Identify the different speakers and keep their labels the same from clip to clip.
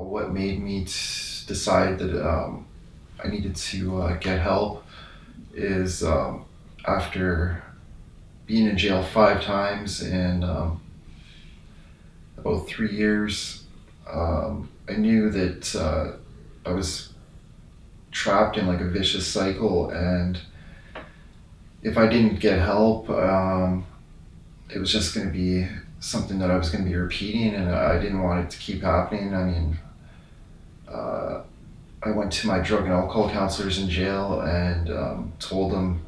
Speaker 1: what made me decide that I needed to get help is after being in jail 5 times in about 3 years, I knew that I was trapped in like a vicious cycle, and if I didn't get help, it was just going to be something that I was going to be repeating, and I didn't want it to keep happening. I mean, I went to my drug and alcohol counselors in jail and told them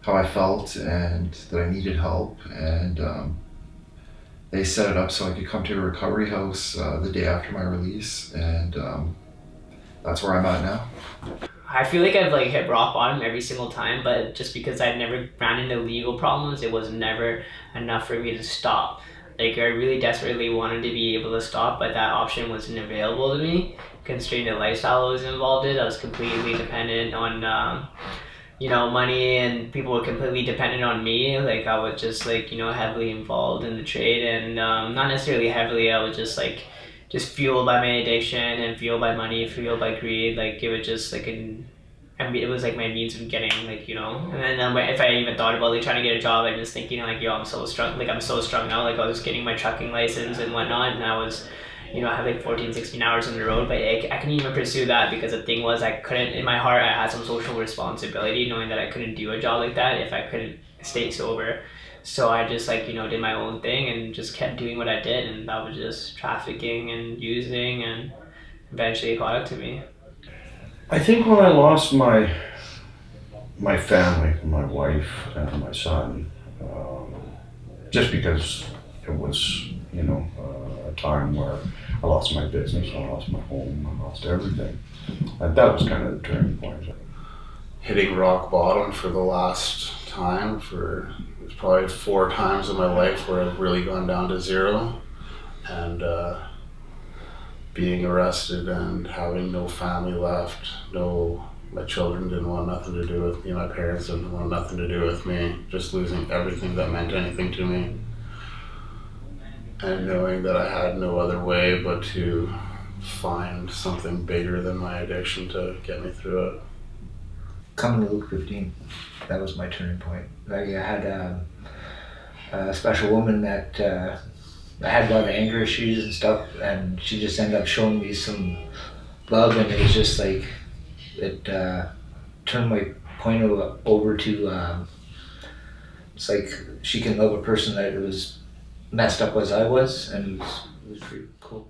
Speaker 1: how I felt and that I needed help, and they set it up so I could come to a recovery house the day after my release, and that's where I'm at now.
Speaker 2: I feel like I've hit rock bottom every single time, but just because I've never ran into legal problems, it was never enough for me to stop. I really desperately wanted to be able to stop, but that option wasn't available to me, considering the lifestyle I was involved in. I was completely dependent on money, and people were completely dependent on me. I was just heavily involved in the trade, and not necessarily heavily. I was just fueled by my addiction and fueled by money, fueled by greed. It was just it was my means of getting and then if I even thought about trying to get a job, I'm just thinking yo, I'm so strung out. I was getting my trucking license and whatnot, and I was I have 14, 16 hours on the road, but I couldn't even pursue that because the thing was I couldn't, in my heart I had some social responsibility knowing that I couldn't do a job like that if I couldn't stay sober. So I just did my own thing and just kept doing what I did, and that was just trafficking and using, and eventually it caught up to me.
Speaker 3: I think when I lost my family, my wife and my son, just because it was a time where I lost my business, I lost my home, I lost everything, and that was kind of the turning point.
Speaker 4: Hitting rock bottom for the last time, it was probably 4 times in my life where I've really gone down to zero, and being arrested and having no family left, my children didn't want nothing to do with me, my parents didn't want nothing to do with me, just losing everything that meant anything to me, and knowing that I had no other way but to find something bigger than my addiction to get me through it.
Speaker 5: Coming to Luke 15, that was my turning point. I had a special woman that I had a lot of anger issues and stuff, and she just ended up showing me some love, and it was just it turned my point over to it's she can love a person that was messed up as I was, and it was pretty cool.